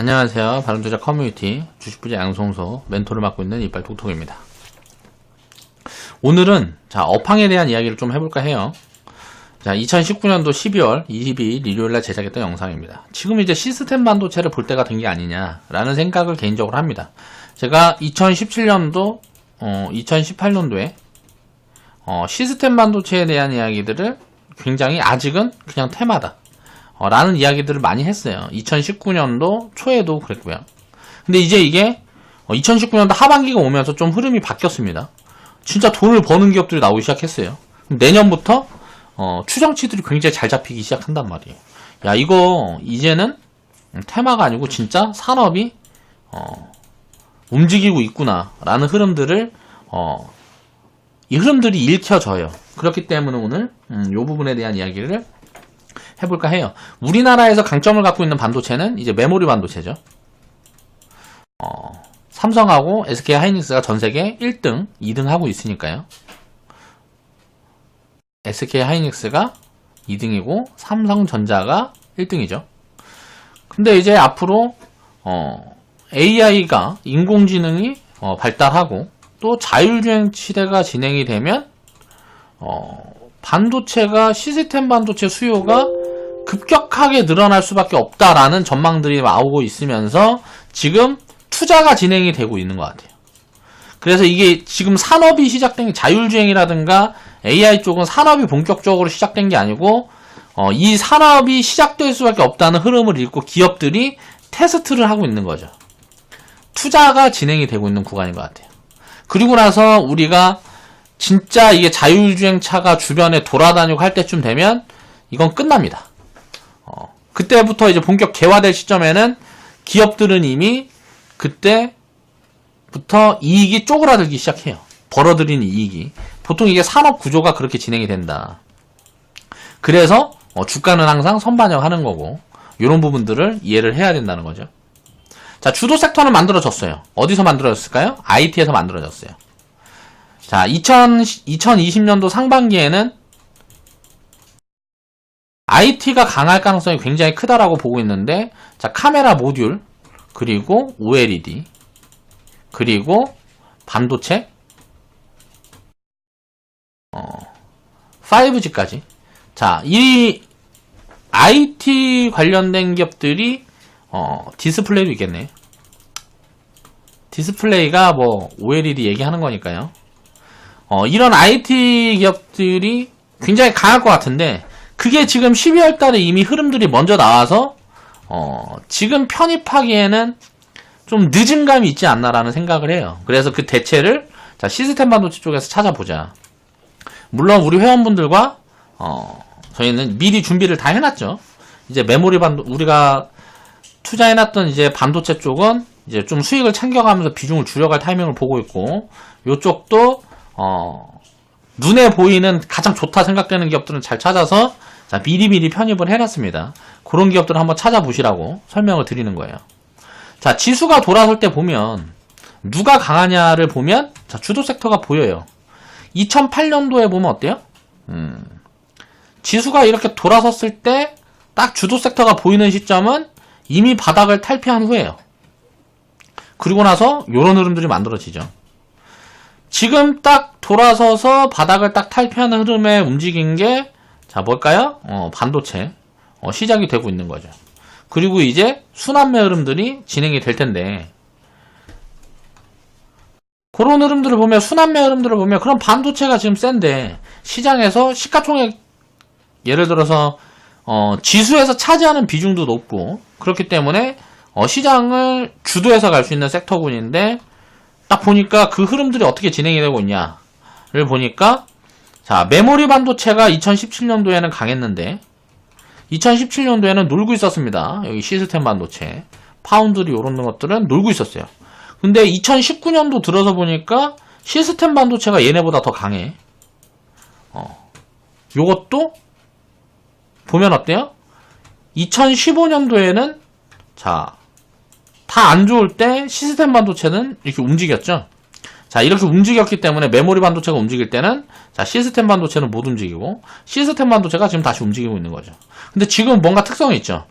안녕하세요. 바른투자 커뮤니티 주식부자 양성소 멘토를 맡고 있는 이빨 톡톡입니다. 오늘은 업황에 대한 이야기를 좀 해볼까 해요. 2019년도 12월 22일 일요일날 제작했던 영상입니다. 지금 이제 시스템 반도체를 볼 때가 된 게 아니냐라는 생각을 개인적으로 합니다. 제가 2017년도, 2018년도에 시스템 반도체에 대한 이야기들을 굉장히 아직은 그냥 테마다 라는 이야기들을 많이 했어요. 2019년도 초에도 그랬고요. 근데 이제 이게 2019년도 하반기가 오면서 좀 흐름이 바뀌었습니다. 진짜 돈을 버는 기업들이 나오기 시작했어요. 내년부터 추정치들이 굉장히 잘 잡히기 시작한단 말이에요. 야, 이거 이제는 테마가 아니고 진짜 산업이 움직이고 있구나 라는 흐름들을 이 흐름들이 읽혀져요. 그렇기 때문에 오늘 이 부분에 대한 이야기를 해볼까 해요. 우리나라에서 강점을 갖고 있는 반도체는 이제 메모리 반도체죠. 삼성하고 SK 하이닉스가 전세계 1등, 2등 하고 있으니까요. SK 하이닉스가 2등이고 삼성전자가 1등이죠. 근데 이제 앞으로 AI가 인공지능이 발달하고 또 자율주행 시대가 진행이 되면 반도체가 시스템 반도체 수요가 급격하게 늘어날 수밖에 없다라는 전망들이 나오고 있으면서 지금 투자가 진행이 되고 있는 것 같아요. 그래서 이게 지금 산업이 시작된 게 자율주행이라든가 AI 쪽은 산업이 본격적으로 시작된 게 아니고 이 산업이 시작될 수밖에 없다는 흐름을 읽고 기업들이 테스트를 하고 있는 거죠. 투자가 진행이 되고 있는 구간인 것 같아요. 그리고 나서 우리가 진짜 이게 자율주행 차가 주변에 돌아다니고 할 때쯤 되면 이건 끝납니다. 그때부터 이제 본격 개화될 시점에는 기업들은 이미 그때부터 이익이 쪼그라들기 시작해요. 벌어들이는 이익이. 보통 이게 산업 구조가 그렇게 진행이 된다. 그래서 주가는 항상 선반영하는 거고 이런 부분들을 이해를 해야 된다는 거죠. 자, 주도 섹터는 만들어졌어요. 어디서 만들어졌을까요? IT에서 만들어졌어요. 자, 2020년도 상반기에는 IT가 강할 가능성이 굉장히 크다라고 보고 있는데, 자, 카메라 모듈, 그리고 OLED, 그리고 반도체, 5G까지. 자, 이 IT 관련된 기업들이 디스플레이도 있겠네. 디스플레이가 뭐 OLED 얘기하는 거니까요. 이런 IT 기업들이 굉장히 강할 것 같은데 그게 지금 12월 달에 이미 흐름들이 먼저 나와서 지금 편입하기에는 좀 늦은 감이 있지 않나라는 생각을 해요. 그래서 그 대체를 자, 시스템 반도체 쪽에서 찾아보자. 물론 우리 회원분들과 저희는 미리 준비를 다 해놨죠. 이제 메모리 우리가 투자해놨던 이제 반도체 쪽은 이제 좀 수익을 챙겨가면서 비중을 줄여갈 타이밍을 보고 있고, 요쪽도 눈에 보이는 가장 좋다 생각되는 기업들은 잘 찾아서 자, 미리미리 편입을 해놨습니다. 그런 기업들을 한번 찾아보시라고 설명을 드리는 거예요. 자, 지수가 돌아설 때 보면 누가 강하냐를 보면 자, 주도 섹터가 보여요. 2008년도에 보면 어때요? 지수가 이렇게 돌아섰을 때 딱 주도 섹터가 보이는 시점은 이미 바닥을 탈피한 후에요. 그리고 나서 이런 흐름들이 만들어지죠. 지금 딱 돌아서서 바닥을 딱 탈피하는 흐름에 움직인 게 자, 뭘까요? 반도체 시작이 되고 있는 거죠. 그리고 이제 순환매 흐름들이 진행이 될 텐데 그런 흐름들을 보면 순환매 흐름들을 보면 그럼 반도체가 지금 센데 시장에서 시가총액 예를 들어서 지수에서 차지하는 비중도 높고 그렇기 때문에 시장을 주도해서 갈 수 있는 섹터군인데 딱 보니까 그 흐름들이 어떻게 진행이 되고 있냐를 보니까 자, 메모리 반도체가 2017년도에는 강했는데 2017년도에는 놀고 있었습니다. 여기 시스템 반도체, 파운드리 이런 것들은 놀고 있었어요. 근데 2019년도 들어서 보니까 시스템 반도체가 얘네보다 더 강해. 요것도 보면 어때요? 2015년도에는 자, 다 안 좋을 때 시스템 반도체는 이렇게 움직였죠. 자, 이렇게 움직였기 때문에 메모리 반도체가 움직일 때는 자, 시스템 반도체는 못 움직이고 시스템 반도체가 지금 다시 움직이고 있는 거죠. 근데 지금 뭔가 특성이 있죠.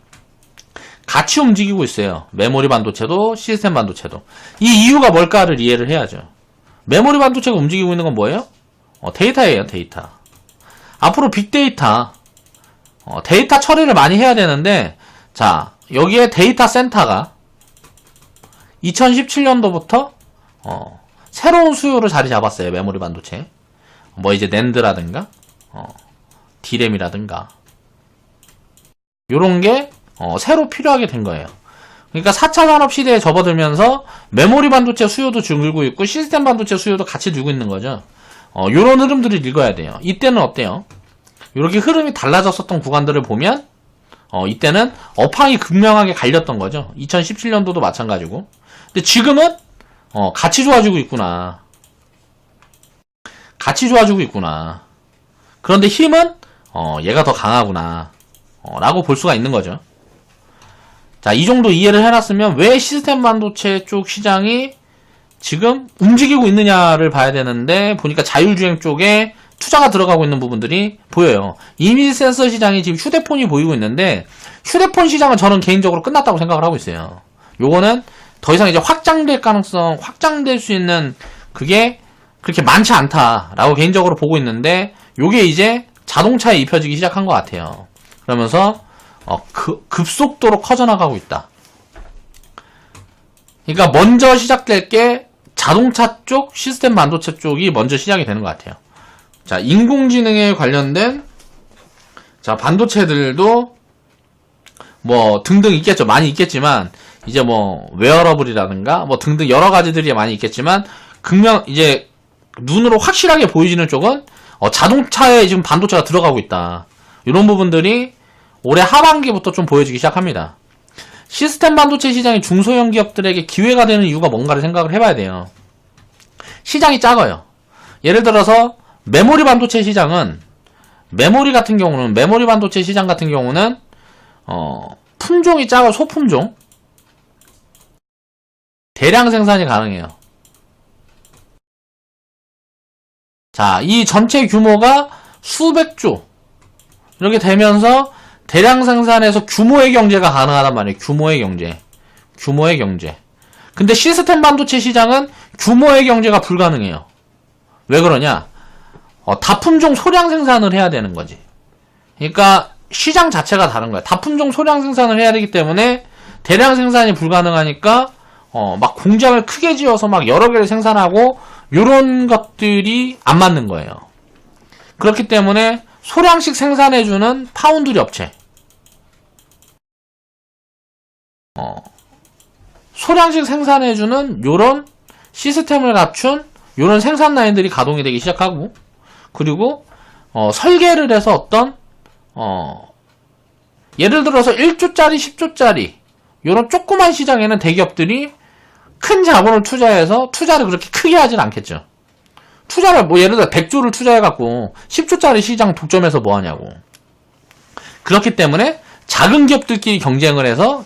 같이 움직이고 있어요. 메모리 반도체도 시스템 반도체도. 이 이유가 뭘까를 이해를 해야죠. 메모리 반도체가 움직이고 있는 건 뭐예요? 데이터예요, 데이터. 앞으로 빅데이터, 데이터 처리를 많이 해야 되는데, 자, 여기에 데이터 센터가 2017년도부터 새로운 수요로 자리 잡았어요. 메모리 반도체. 뭐 이제 낸드라든가 D램이라든가 요런 게 새로 필요하게 된 거예요. 그러니까 4차 산업 시대에 접어들면서 메모리 반도체 수요도 줄고 있고 시스템 반도체 수요도 같이 늘고 있는 거죠. 요런 흐름들을 읽어야 돼요. 이때는 어때요? 요렇게 흐름이 달라졌었던 구간들을 보면 이때는 업황이 극명하게 갈렸던 거죠. 2017년도도 마찬가지고. 근데 지금은 같이 좋아지고 있구나. 같이 좋아지고 있구나. 그런데 힘은 얘가 더 강하구나. 라고 볼 수가 있는 거죠. 자, 이 정도 이해를 해놨으면 왜 시스템 반도체 쪽 시장이 지금 움직이고 있느냐를 봐야 되는데, 보니까 자율주행 쪽에 투자가 들어가고 있는 부분들이 보여요. 이미지 센서 시장이 지금 휴대폰이 보이고 있는데, 휴대폰 시장은 저는 개인적으로 끝났다고 생각을 하고 있어요. 요거는 더 이상 이제 확장될 수 있는 그게 그렇게 많지 않다라고 개인적으로 보고 있는데, 요게 이제 자동차에 입혀지기 시작한 것 같아요. 그러면서 급속도로 커져나가고 있다. 그러니까 먼저 시작될 게 자동차 쪽, 시스템 반도체 쪽이 먼저 시작이 되는 것 같아요. 자, 인공지능에 관련된 자 반도체들도 뭐 등등 있겠죠. 많이 있겠지만 이제 뭐 웨어러블이라든가 뭐 등등 여러 가지들이 많이 있겠지만 이제 눈으로 확실하게 보이지는 쪽은 자동차에 지금 반도체가 들어가고 있다. 이런 부분들이 올해 하반기부터 좀 보여지기 시작합니다. 시스템 반도체 시장이 중소형 기업들에게 기회가 되는 이유가 뭔가를 생각을 해봐야 돼요. 시장이 작아요. 예를 들어서 메모리 반도체 시장은 메모리 반도체 시장 같은 경우는 품종이 작아 소품종 대량 생산이 가능해요. 자, 이 전체 규모가 수백조 이렇게 되면서 대량 생산에서 규모의 경제가 가능하단 말이에요. 규모의 경제. 근데 시스템 반도체 시장은 규모의 경제가 불가능해요. 왜 그러냐? 다품종 소량 생산을 해야 되는 거지. 그러니까 시장 자체가 다른 거야. 다품종 소량 생산을 해야 되기 때문에 대량 생산이 불가능하니까 막 공장을 크게 지어서 막 여러 개를 생산하고 요런 것들이 안 맞는 거예요. 그렇기 때문에 소량씩 생산해주는 파운드리 업체, 소량씩 생산해주는 요런 시스템을 갖춘 요런 생산 라인들이 가동이 되기 시작하고, 그리고 설계를 해서 어떤 예를 들어서 1조짜리 10조짜리 요런 조그만 시장에는 대기업들이 큰 자본을 투자해서 투자를 그렇게 크게 하진 않겠죠. 투자를 뭐 예를 들어 100조를 투자해갖고 10조짜리 시장 독점해서 뭐 하냐고. 그렇기 때문에 작은 기업들끼리 경쟁을 해서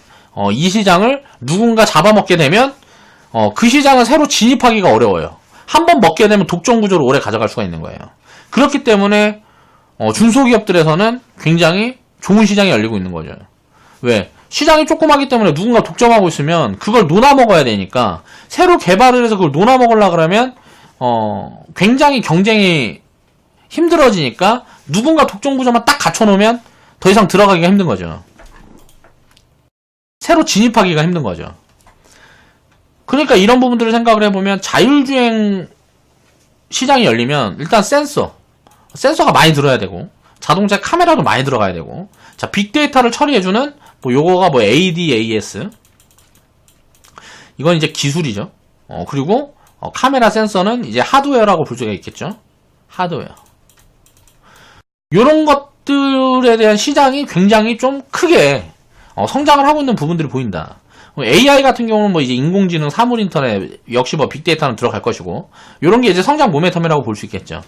이 시장을 누군가 잡아먹게 되면 그 시장은 새로 진입하기가 어려워요. 한번 먹게 되면 독점 구조로 오래 가져갈 수가 있는 거예요. 그렇기 때문에 중소기업들에서는 굉장히 좋은 시장이 열리고 있는 거죠. 왜? 시장이 조그마기 때문에 누군가 독점하고 있으면 그걸 논아먹어야 되니까, 새로 개발을 해서 그걸 논아먹으려고 그러면 굉장히 경쟁이 힘들어지니까 누군가 독점 구조만 딱 갖춰놓으면 더 이상 들어가기가 힘든 거죠. 새로 진입하기가 힘든 거죠. 그러니까 이런 부분들을 생각을 해보면 자율주행 시장이 열리면 일단 센서가 많이 들어야 되고, 자동차 카메라도 많이 들어가야 되고, 자, 빅데이터를 처리해주는 뭐 요거가 뭐 ADAS, 이건 이제 기술이죠. 그리고 카메라 센서는 이제 하드웨어라고 볼 수가 있겠죠. 하드웨어. 요런 것들에 대한 시장이 굉장히 좀 크게 성장을 하고 있는 부분들이 보인다. AI 같은 경우는 뭐 이제 인공지능, 사물인터넷, 역시 뭐 빅데이터는 들어갈 것이고, 요런 게 이제 성장 모멘텀이라고 볼 수 있겠죠.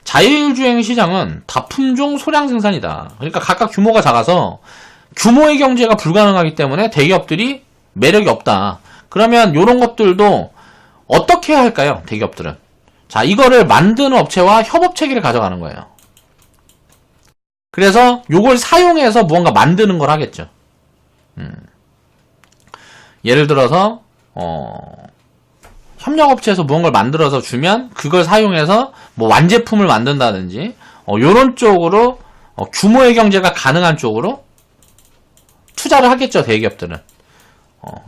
자율주행 시장은 다품종 소량 생산이다. 그러니까 각각 규모가 작아서 규모의 경제가 불가능하기 때문에 대기업들이 매력이 없다. 그러면 요런 것들도 어떻게 해야 할까요? 대기업들은. 자, 이거를 만드는 업체와 협업 체계를 가져가는 거예요. 그래서 요걸 사용해서 무언가 만드는 걸 하겠죠. 예를 들어서 협력업체에서 무언가를 만들어서 주면 그걸 사용해서 뭐 완제품을 만든다든지 요런 쪽으로 규모의 경제가 가능한 쪽으로 투자를 하겠죠. 대기업들은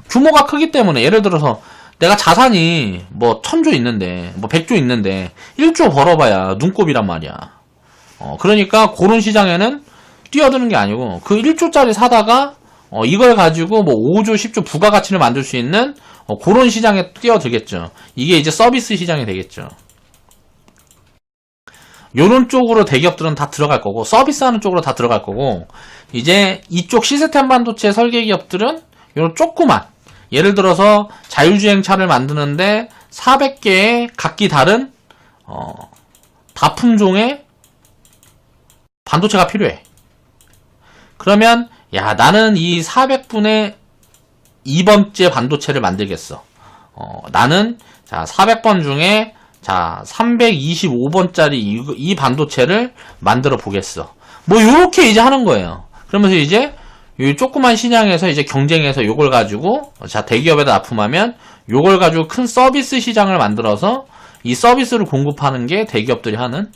규모가 크기 때문에 예를 들어서 내가 자산이 뭐 1000조 있는데 뭐 100조 있는데 1조 벌어봐야 눈곱이란 말이야. 그러니까 그런 시장에는 뛰어드는 게 아니고 그 1조짜리 사다가 이걸 가지고 뭐 5조 10조 부가가치를 만들 수 있는 그런 시장에 뛰어들겠죠. 이게 이제 서비스 시장이 되겠죠. 요런 쪽으로 대기업들은 다 들어갈 거고 서비스하는 쪽으로 다 들어갈 거고 이제 이쪽 시스템 반도체 설계 기업들은 요런 조그만 예를 들어서 자율주행차를 만드는데 400개의 각기 다른 다품종의 반도체가 필요해. 그러면 야 나는 이 400분의 2번째 반도체를 만들겠어. 나는 자 400번 중에 자 325번짜리 이 반도체를 만들어 보겠어. 뭐 요렇게 이제 하는 거예요. 그러면서 이제 이 조그만 시장에서 이제 경쟁해서 요걸 가지고 자 대기업에다 납품하면 요걸 가지고 큰 서비스 시장을 만들어서 이 서비스를 공급하는 게 대기업들이 하는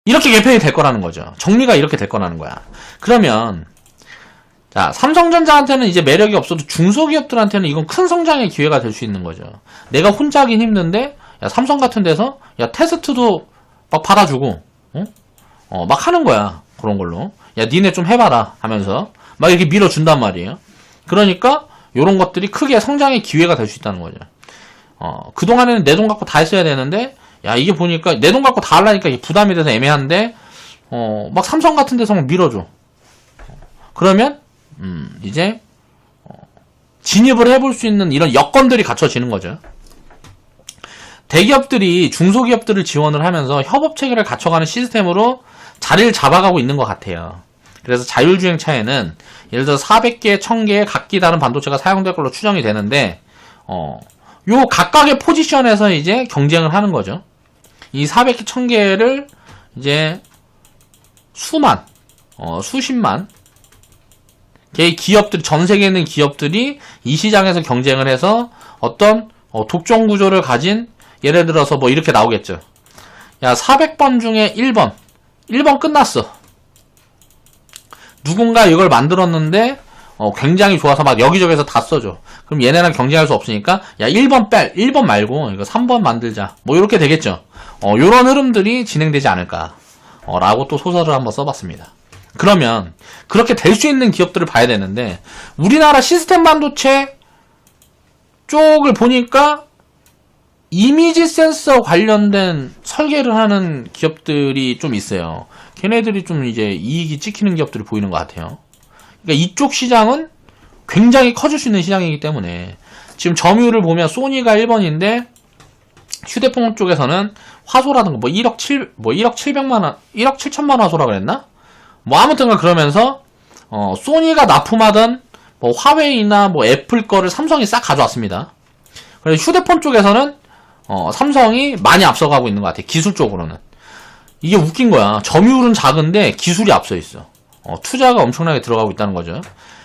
이렇게 개편이 될 거라는 거죠. 정리가 이렇게 될 거라는 거야. 그러면 자 삼성전자한테는 이제 매력이 없어도 중소기업들한테는 이건 큰 성장의 기회가 될 수 있는 거죠. 내가 혼자 하긴 힘든데 야 삼성 같은 데서 야 테스트도 막 받아주고 막 하는 거야. 그런 걸로 야 니네 좀 해봐라 하면서 막 이렇게 밀어준단 말이에요. 그러니까 요런 것들이 크게 성장의 기회가 될 수 있다는 거죠. 그동안에는 내 돈 갖고 다 했어야 되는데 야 이게 보니까 내 돈 갖고 다 하려니까 부담이 돼서 애매한데 막 삼성 같은 데서 막 밀어줘. 그러면 이제 진입을 해볼 수 있는 이런 여건들이 갖춰지는 거죠. 대기업들이 중소기업들을 지원을 하면서 협업체계를 갖춰가는 시스템으로 자리를 잡아가고 있는 것 같아요. 그래서 자율주행차에는 예를 들어 400개, 1000개의 각기 다른 반도체가 사용될 걸로 추정이 되는데 요 각각의 포지션에서 이제 경쟁을 하는 거죠. 이 400개, 1000개를 이제 수만, 수십만 개의 기업들이 전 세계에 있는 기업들이 이 시장에서 경쟁을 해서 어떤 독점 구조를 가진 예를 들어서 뭐 이렇게 나오겠죠. 야 400번 중에 1번 끝났어. 누군가 이걸 만들었는데 굉장히 좋아서 막 여기저기서 다 써줘. 그럼 얘네랑 경쟁할 수 없으니까 야 1번 말고 이거 3번 만들자. 뭐 이렇게 되겠죠. 요런 흐름들이 진행되지 않을까 라고 또 소설을 한번 써봤습니다. 그러면 그렇게 될 수 있는 기업들을 봐야 되는데 우리나라 시스템 반도체 쪽을 보니까 이미지 센서 관련된 설계를 하는 기업들이 좀 있어요. 걔네들이 좀 이제 이익이 찍히는 기업들이 보이는 것 같아요. 그러니까 이쪽 시장은 굉장히 커질 수 있는 시장이기 때문에 지금 점유율을 보면 소니가 1번인데 휴대폰 쪽에서는 화소라든가 뭐 1억 700만원, 1억 7천만원 화소라 그랬나? 뭐 아무튼가 그러면서 소니가 납품하던 뭐 화웨이나 뭐 애플 거를 삼성이 싹 가져왔습니다. 그래서 휴대폰 쪽에서는 삼성이 많이 앞서가고 있는 것 같아요. 기술적으로는. 이게 웃긴 거야. 점유율은 작은데 기술이 앞서 있어. 투자가 엄청나게 들어가고 있다는 거죠.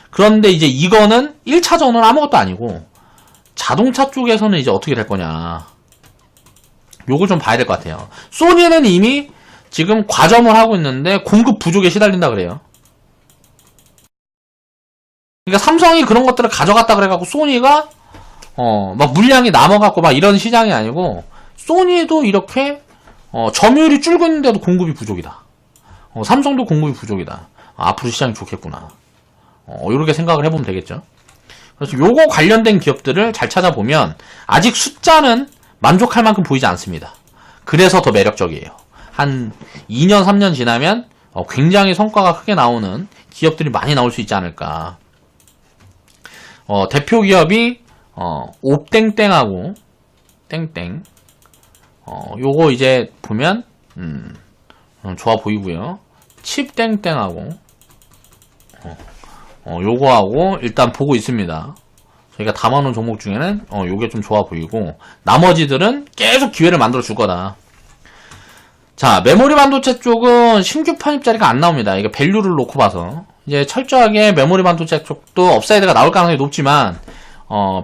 그런데 이제 이거는 1차전은 아무것도 아니고 자동차 쪽에서는 이제 어떻게 될 거냐. 요걸 좀 봐야 될 것 같아요. 소니는 이미 지금 과점을 하고 있는데 공급 부족에 시달린다 그래요. 그러니까 삼성이 그런 것들을 가져갔다 그래갖고 소니가 막 물량이 남아갖고 막 이런 시장이 아니고 소니도 이렇게 점유율이 줄고 있는데도 공급이 부족이다. 삼성도 공급이 부족이다. 앞으로 시장이 좋겠구나. 이렇게 생각을 해보면 되겠죠. 그래서 요거 관련된 기업들을 잘 찾아보면 아직 숫자는 만족할 만큼 보이지 않습니다. 그래서 더 매력적이에요. 한 2년, 3년 지나면 굉장히 성과가 크게 나오는 기업들이 많이 나올 수 있지 않을까. 대표 기업이 옵땡땡하고 땡땡 요거 이제 보면 좋아 보이고요. 칩땡땡하고 요거하고 일단 보고 있습니다. 저희가 담아놓은 종목 중에는 요게 좀 좋아 보이고 나머지들은 계속 기회를 만들어 줄 거다. 자, 메모리 반도체 쪽은 신규 편입 자리가 안 나옵니다. 이게 밸류를 놓고 봐서 이제 철저하게 메모리 반도체 쪽도 업사이드가 나올 가능성이 높지만,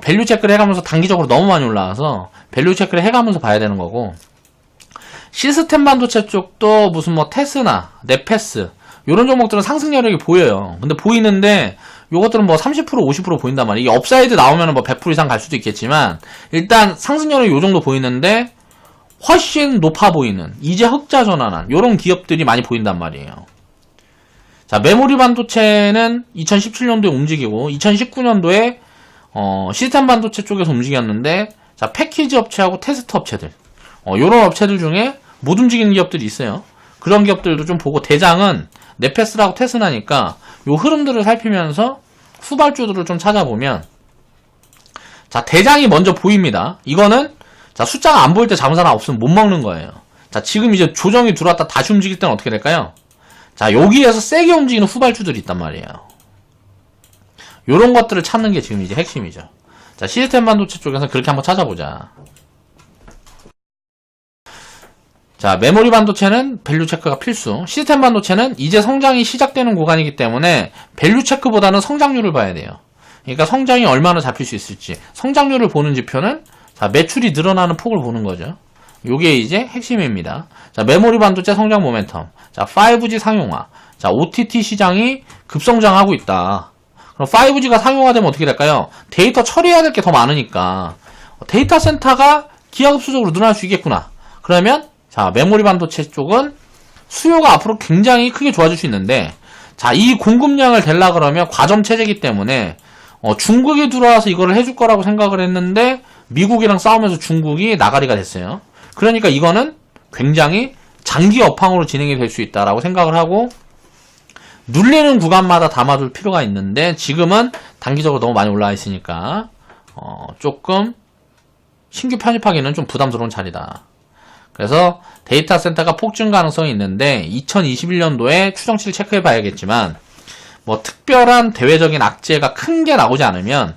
밸류 체크를 해가면서 단기적으로 너무 많이 올라와서, 밸류 체크를 해가면서 봐야 되는 거고, 시스템 반도체 쪽도 무슨 뭐 테스나, 네페스, 요런 종목들은 상승 여력이 보여요. 근데 보이는데, 요것들은 뭐 30%, 50% 보인단 말이에요. 이게 업사이드 나오면 뭐 100% 이상 갈 수도 있겠지만, 일단 상승 여력이 요 정도 보이는데, 훨씬 높아 보이는, 이제 흑자 전환한, 요런 기업들이 많이 보인단 말이에요. 자, 메모리 반도체는 2017년도에 움직이고, 2019년도에, 시스템 반도체 쪽에서 움직였는데, 자, 패키지 업체하고 테스트 업체들, 요런 업체들 중에 못 움직이는 기업들이 있어요. 그런 기업들도 좀 보고, 대장은 네페스라고 테스나니까, 요 흐름들을 살피면서 후발주들을 좀 찾아보면, 자, 대장이 먼저 보입니다. 이거는, 자, 숫자가 안 보일 때 잡은 사람 없으면 못 먹는 거예요. 자, 지금 이제 조정이 들어왔다 다시 움직일 때는 어떻게 될까요? 자, 여기에서 세게 움직이는 후발주들이 있단 말이에요. 요런 것들을 찾는 게 지금 이제 핵심이죠. 자, 시스템 반도체 쪽에서 그렇게 한번 찾아보자. 자, 메모리 반도체는 밸류 체크가 필수. 시스템 반도체는 이제 성장이 시작되는 구간이기 때문에 밸류 체크보다는 성장률을 봐야 돼요. 그러니까 성장이 얼마나 잡힐 수 있을지. 성장률을 보는 지표는, 자, 매출이 늘어나는 폭을 보는 거죠. 요게 이제 핵심입니다. 자, 메모리 반도체 성장 모멘텀. 자, 5G 상용화. 자, OTT 시장이 급성장하고 있다. 그럼 5G가 상용화되면 어떻게 될까요? 데이터 처리해야 될 게 더 많으니까 데이터 센터가 기하급수적으로 늘어날 수 있겠구나. 그러면, 자, 메모리 반도체 쪽은 수요가 앞으로 굉장히 크게 좋아질 수 있는데, 자, 이 공급량을 댈라 그러면 과점 체제이기 때문에, 중국이 들어와서 이거를 해줄 거라고 생각을 했는데, 미국이랑 싸우면서 중국이 나가리가 됐어요. 그러니까 이거는 굉장히 장기 업황으로 진행이 될 수 있다라고 생각을 하고, 눌리는 구간마다 담아둘 필요가 있는데, 지금은 단기적으로 너무 많이 올라와 있으니까, 조금 신규 편입하기는 좀 부담스러운 자리다. 그래서 데이터 센터가 폭증 가능성이 있는데, 2021년도에 추정치를 체크해 봐야겠지만, 뭐 특별한 대외적인 악재가 큰 게 나오지 않으면,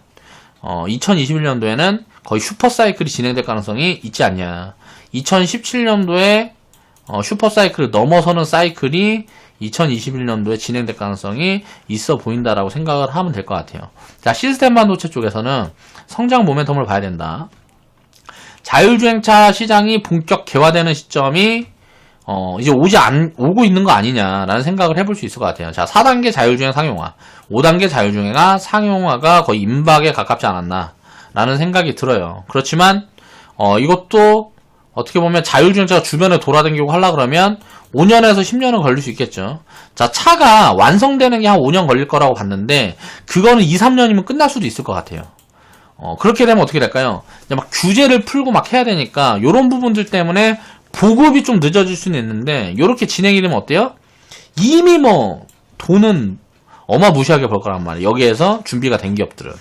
2021년도에는 거의 슈퍼사이클이 진행될 가능성이 있지 않냐. 2017년도에 슈퍼사이클을 넘어서는 사이클이 2021년도에 진행될 가능성이 있어 보인다라고 생각을 하면 될 것 같아요. 자, 시스템 반도체 쪽에서는 성장 모멘텀을 봐야 된다. 자율주행차 시장이 본격 개화되는 시점이 이제 오고 있는 거 아니냐라는 생각을 해볼 수 있을 것 같아요. 자, 4단계 자율주행 상용화, 5단계 자율주행화 상용화가 거의 임박에 가깝지 않았나 라는 생각이 들어요. 그렇지만 이것도 어떻게 보면 자율주행차가 주변에 돌아다니고 하려 그러면 5년에서 10년은 걸릴 수 있겠죠. 자, 차가 완성되는 게 한 5년 걸릴 거라고 봤는데, 그거는 2, 3년이면 끝날 수도 있을 것 같아요. 그렇게 되면 어떻게 될까요? 이제 막 규제를 풀고 막 해야 되니까 요런 부분들 때문에 보급이 좀 늦어질 수는 있는데, 요렇게 진행이 되면 어때요? 이미 뭐 돈은 어마무시하게 벌 거란 말이에요. 여기에서 준비가 된 기업들은.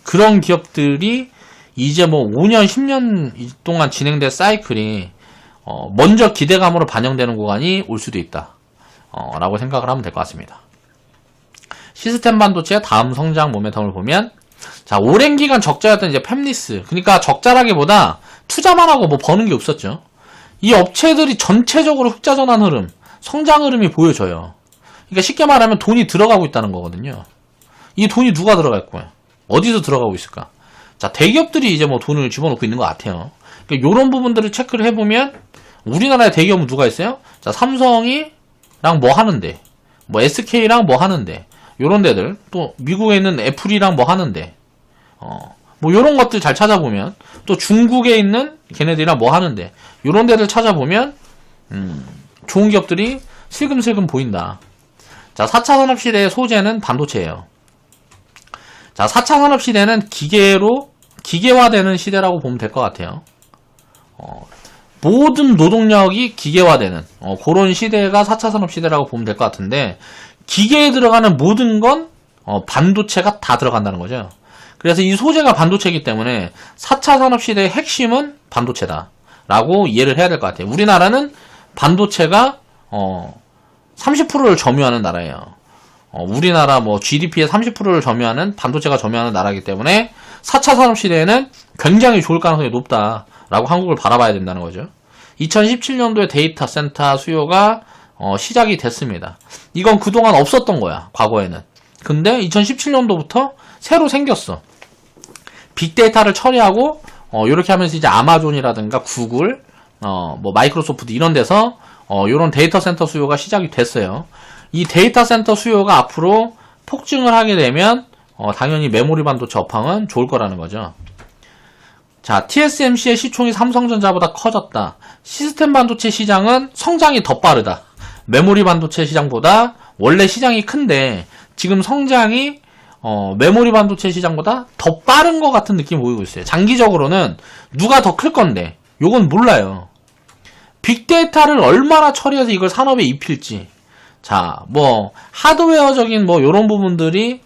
그런 기업들이 이제 뭐 5년, 10년 동안 진행된 사이클이 먼저 기대감으로 반영되는 구간이 올 수도 있다. 라고 생각을 하면 될 것 같습니다. 시스템 반도체의 다음 성장 모멘텀을 보면, 자, 오랜 기간 적자였던 이제 팹리스. 그러니까 적자라기보다 투자만 하고 뭐 버는 게 없었죠. 이 업체들이 전체적으로 흑자 전환 흐름, 성장 흐름이 보여져요. 그러니까 쉽게 말하면 돈이 들어가고 있다는 거거든요. 이 돈이 누가 들어갈 거야? 어디서 들어가고 있을까? 자, 대기업들이 이제 뭐 돈을 집어넣고 있는 것 같아요. 그러니까 이런 부분들을 체크를 해보면, 우리나라의 대기업은 누가 있어요? 자, 삼성이랑 뭐 하는데, 뭐 SK랑 뭐 하는데, 요런 데들, 또 미국에 있는 애플이랑 뭐 하는데, 뭐 요런 것들 잘 찾아보면, 또 중국에 있는 걔네들이랑 뭐 하는데, 요런 데들 찾아보면 좋은 기업들이 슬금슬금 보인다. 자, 4차 산업시대의 소재는 반도체예요. 자, 4차 산업시대는 기계화되는 시대라고 보면 될 것 같아요. 모든 노동력이 기계화되는 그런 시대가 4차 산업시대라고 보면 될 것 같은데, 기계에 들어가는 모든 건 반도체가 다 들어간다는 거죠. 그래서 이 소재가 반도체이기 때문에 4차 산업시대의 핵심은 반도체다 라고 이해를 해야 될 것 같아요. 우리나라는 반도체가 30%를 점유하는 나라예요. 우리나라 뭐 GDP의 30%를 점유하는, 반도체가 점유하는 나라이기 때문에 4차 산업시대에는 굉장히 좋을 가능성이 높다라고 한국을 바라봐야 된다는 거죠. 2017년도에 데이터 센터 수요가 시작이 됐습니다. 이건 그동안 없었던 거야, 과거에는. 근데 2017년도부터 새로 생겼어. 빅데이터를 처리하고 이렇게 하면서 이제 아마존이라든가 구글, 뭐 마이크로소프트 이런 데서 이런 데이터 센터 수요가 시작이 됐어요. 이 데이터 센터 수요가 앞으로 폭증을 하게 되면 당연히 메모리 반도체 업황은 좋을 거라는 거죠. 자, TSMC의 시총이 삼성전자보다 커졌다. 시스템 반도체 시장은 성장이 더 빠르다. 메모리 반도체 시장보다 원래 시장이 큰데 지금 성장이 메모리 반도체 시장보다 더 빠른 것 같은 느낌이 보이고 있어요. 장기적으로는 누가 더 클 건데 요건 몰라요. 빅데이터를 얼마나 처리해서 이걸 산업에 입힐지, 자, 뭐 하드웨어적인 뭐 요런 부분들이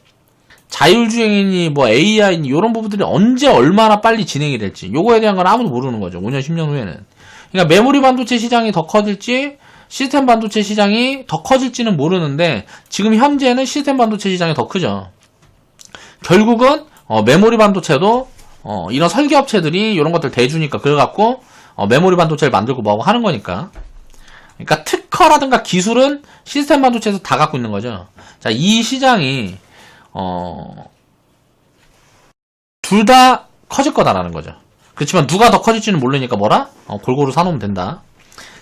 자율주행이니 뭐 AI니 요런 부분들이 언제 얼마나 빨리 진행이 될지 요거에 대한 건 아무도 모르는 거죠. 5년 10년 후에는. 그러니까 메모리 반도체 시장이 더 커질지 시스템 반도체 시장이 더 커질지는 모르는데 지금 현재는 시스템 반도체 시장이 더 크죠. 결국은 메모리 반도체도 이런 설계업체들이 이런 것들 대주니까 그래갖고 메모리 반도체를 만들고 뭐하고 하는 거니까. 그러니까 특허라든가 기술은 시스템 반도체에서 다 갖고 있는 거죠. 자, 이 시장이 둘 다 커질 거다라는 거죠. 그렇지만 누가 더 커질지는 모르니까 뭐라? 골고루 사놓으면 된다.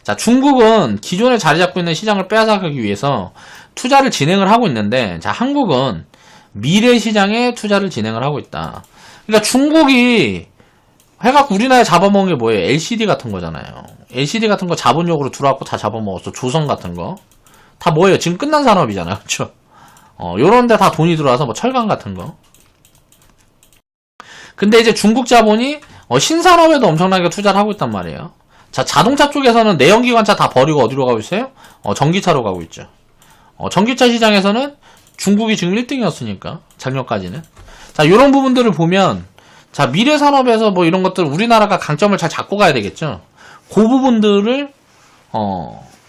자, 중국은 기존에 자리 잡고 있는 시장을 빼앗아가기 위해서 투자를 진행을 하고 있는데, 자, 한국은 미래 시장에 투자를 진행을 하고 있다. 그러니까 중국이 해갖고 우리나라에 잡아먹은 게 뭐예요? LCD 같은 거잖아요. LCD 같은 거 자본력으로 들어왔고 다 잡아먹었어. 조선 같은 거. 다 뭐예요? 지금 끝난 산업이잖아요. 그쵸? 요런 데 다 돈이 들어와서 뭐 철강 같은 거. 근데 이제 중국 자본이 신산업에도 엄청나게 투자를 하고 있단 말이에요. 자, 자동차 쪽에서는 내연기관차 다 버리고 어디로 가고 있어요? 전기차로 가고 있죠. 전기차 시장에서는 중국이 지금 1등이었으니까 작년까지는. 자, 요런 부분들을 보면 자, 미래 산업에서 뭐 이런 것들 우리나라가 강점을 잘 잡고 가야 되겠죠. 그 부분들을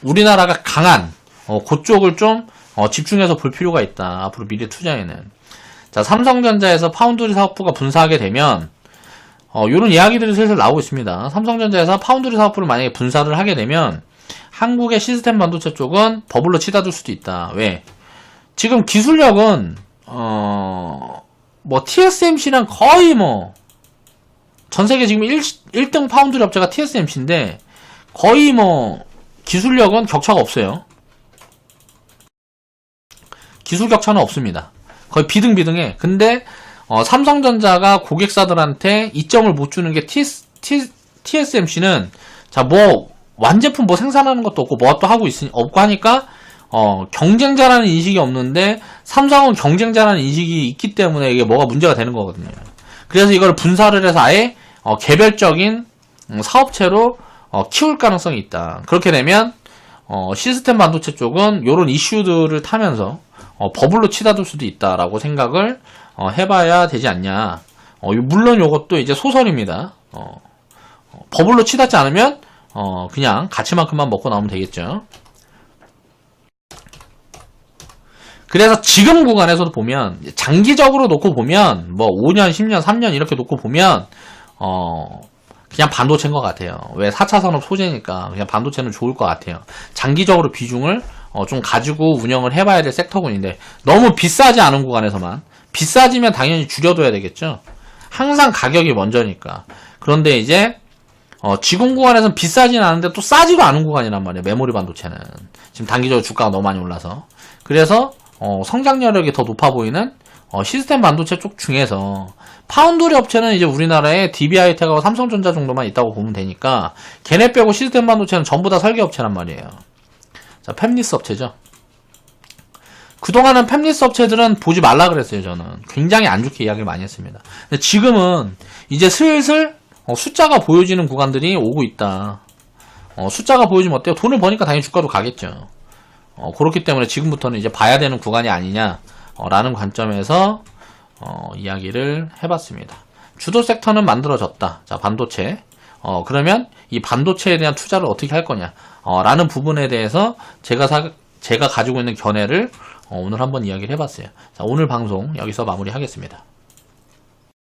우리나라가 강한 그쪽을 좀 집중해서 볼 필요가 있다. 앞으로 미래 투자에는. 자, 삼성전자에서 파운드리 사업부가 분사하게 되면 요런 이야기들이 슬슬 나오고 있습니다. 삼성전자에서 파운드리 사업부를 만약에 분사를 하게 되면 한국의 시스템 반도체 쪽은 버블로 치닫을 수도 있다. 왜? 지금 기술력은 뭐 TSMC랑 거의 뭐 전세계 지금 1등 파운드리 업체가 TSMC인데 거의 뭐 기술력은 격차가 없어요. 기술 격차는 없습니다. 거의 비등비등해. 근데 삼성전자가 고객사들한테 이점을 못 주는 게 TSMC는 자, 뭐 완제품 뭐 생산하는 것도 없고 뭐 또 하고 없고 하니까 경쟁자라는 인식이 없는데 삼성은 경쟁자라는 인식이 있기 때문에 이게 뭐가 문제가 되는 거거든요. 그래서 이걸 분사를 해서 아예 개별적인 사업체로 키울 가능성이 있다. 그렇게 되면 시스템 반도체 쪽은 이런 이슈들을 타면서 버블로 치닫을 수도 있다라고 생각을 해봐야 되지 않냐. 물론 이것도 이제 소설입니다. 버블로 치닫지 않으면 그냥 가치만큼만 먹고 나오면 되겠죠. 그래서 지금 구간에서도 보면 장기적으로 놓고 보면 뭐 5년, 10년, 3년 이렇게 놓고 보면 그냥 반도체인 것 같아요. 왜 4차 산업 소재니까 그냥 반도체는 좋을 것 같아요. 장기적으로 비중을 좀 가지고 운영을 해봐야 될 섹터군인데 너무 비싸지 않은 구간에서만. 비싸지면 당연히 줄여둬야 되겠죠. 항상 가격이 먼저니까. 그런데 이제 지금 구간에서는 비싸진 않은데 또 싸지도 않은 구간이란 말이에요. 메모리 반도체는 지금 단기적으로 주가가 너무 많이 올라서. 그래서 성장 여력이 더 높아 보이는 시스템 반도체 쪽 중에서 파운드리 업체는 이제 우리나라에 DB하이텍하고 삼성전자 정도만 있다고 보면 되니까 걔네 빼고 시스템 반도체는 전부 다 설계 업체란 말이에요. 자, 팹리스 업체죠. 그동안은 팹리스 업체들은 보지 말라 그랬어요. 저는 굉장히 안 좋게 이야기를 많이 했습니다. 근데 지금은 이제 슬슬 숫자가 보여지는 구간들이 오고 있다. 숫자가 보여지면 어때요? 돈을 버니까 당연히 주가도 가겠죠. 그렇기 때문에 지금부터는 이제 봐야 되는 구간이 아니냐 라는 관점에서 이야기를 해봤습니다. 주도 섹터는 만들어졌다. 자, 반도체. 그러면 이 반도체에 대한 투자를 어떻게 할 거냐 라는 부분에 대해서 제가 가지고 있는 견해를 오늘 한번 이야기를 해봤어요. 자, 오늘 방송 여기서 마무리하겠습니다.